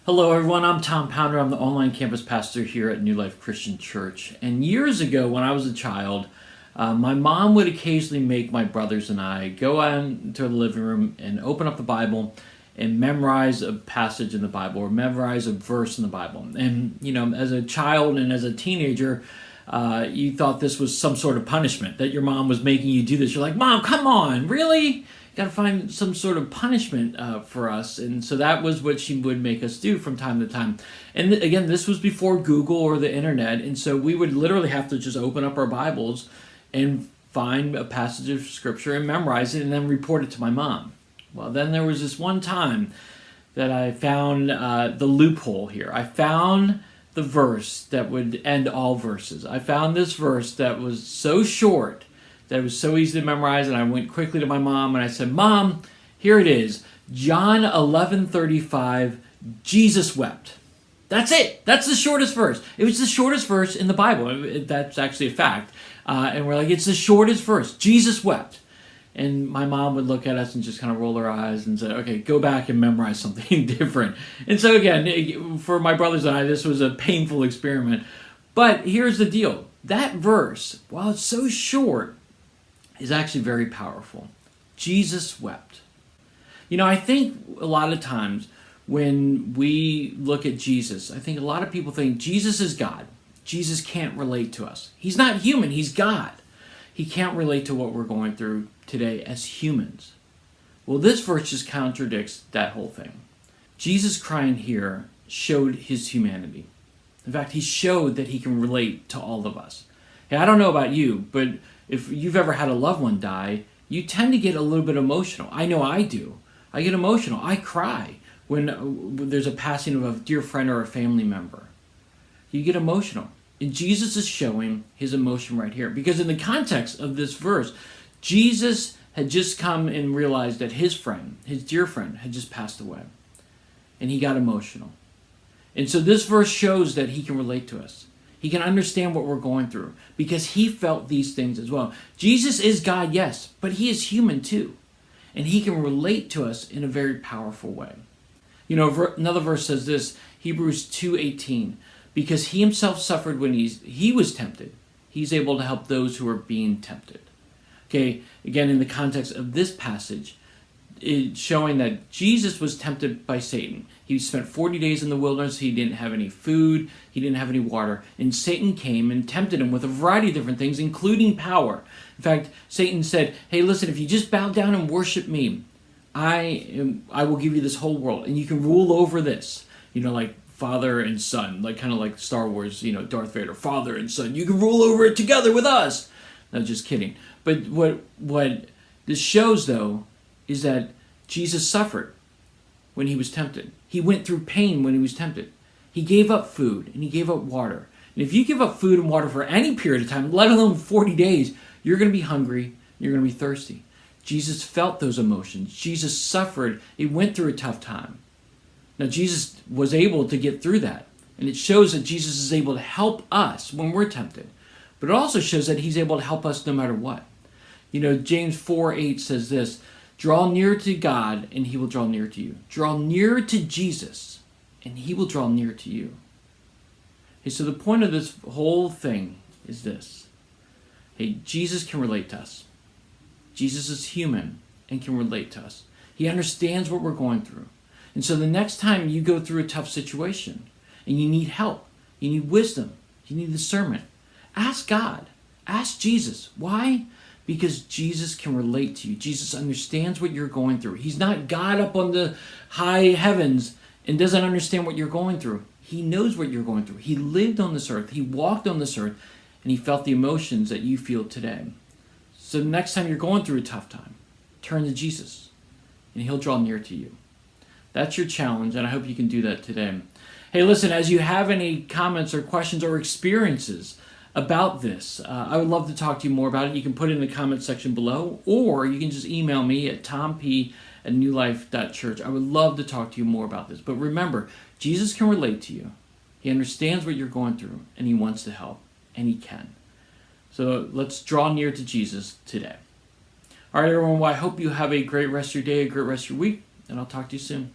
Hello everyone, I'm Tom Pounder. I'm the online campus pastor here at New Life Christian Church. And years ago when I was a child, my mom would occasionally make my brothers and I go out into the living room and open up the Bible and memorize a passage in the Bible or memorize a verse in the Bible. And, you know, as a child and as a teenager, you thought this was some sort of punishment, that your mom was making you do this. You're like, Mom, come on, really? Got to find some sort of punishment for us. And so that was what she would make us do from time to time. And again, this was before Google or the internet. And so we would literally have to just open up our Bibles and find a passage of scripture and memorize it and then report it to my mom. Well, then there was this one time that I found the loophole here. I found the verse that would end all verses. I found this verse that was so short that it was so easy to memorize, and I went quickly to my mom and I said, Mom, here it is, John 11:35, Jesus wept. That's it. That's the shortest verse. It was the shortest verse in the Bible. That's actually a fact. And we're like, it's the shortest verse. Jesus wept. And my mom would look at us and just kind of roll her eyes and say, okay, go back and memorize something different. And so again, for my brothers and I, this was a painful experiment. But here's the deal. That verse, while it's so short, is actually very powerful. Jesus wept. You know, I think a lot of times when we look at Jesus, I think a lot of people think Jesus is God. Jesus can't relate to us. He's not human, he's God. He can't relate to what we're going through today as humans. Well, this verse just contradicts that whole thing. Jesus crying here showed his humanity. In fact, he showed that he can relate to all of us. Hey, I don't know about you, but if you've ever had a loved one die, you tend to get a little bit emotional. I know I do. I get emotional. I cry when there's a passing of a dear friend or a family member. You get emotional. And Jesus is showing his emotion right here. Because in the context of this verse, Jesus had just come and realized that his friend, his dear friend, had just passed away. And he got emotional. And so this verse shows that he can relate to us. He can understand what we're going through because he felt these things as well. Jesus is God, yes, but he is human too. And he can relate to us in a very powerful way. You know, another verse says this, Hebrews 2:18, because he himself suffered when he was tempted. He's able to help those who are being tempted. Okay, again, in the context of this passage, it's showing that Jesus was tempted by Satan. He spent 40 days in the wilderness. He didn't have any food. He didn't have any water. And Satan came and tempted him with a variety of different things, including power. In fact, Satan said, hey, listen, if you just bow down and worship me, I will give you this whole world, and you can rule over this. You know, like father and son, like kind of like Star Wars, you know, Darth Vader, father and son. You can rule over it together with us. No, just kidding. But what this shows, though, is that Jesus suffered when he was tempted. He went through pain when he was tempted. He gave up food and he gave up water. And if you give up food and water for any period of time, let alone 40 days, you're going to be hungry, you're going to be thirsty. Jesus felt those emotions. Jesus suffered. He went through a tough time. Now, Jesus was able to get through that. And it shows that Jesus is able to help us when we're tempted. But it also shows that he's able to help us no matter what. You know, James 4:8 says this, draw near to God, and he will draw near to you. Draw near to Jesus, and he will draw near to you. Okay, so the point of this whole thing is this. Hey, Jesus can relate to us. Jesus is human and can relate to us. He understands what we're going through. And so the next time you go through a tough situation, and you need help, you need wisdom, you need discernment, ask God. Ask Jesus. Why? Because Jesus can relate to you. Jesus understands what you're going through. He's not God up on the high heavens and doesn't understand what you're going through. He knows what you're going through. He lived on this earth. He walked on this earth, and he felt the emotions that you feel today. So the next time you're going through a tough time, turn to Jesus, and he'll draw near to you. That's your challenge, and I hope you can do that today. Hey, listen, as you have any comments or questions or experiences about this, I would love to talk to you more about it. You can put it in the comment section below, or you can just email me at tomp@newlife.church. I would love to talk to you more about this. But remember, Jesus can relate to you. He understands what you're going through, and he wants to help, and he can. So let's draw near to Jesus today. All right, everyone, well, I hope you have a great rest of your day, a great rest of your week, and I'll talk to you soon.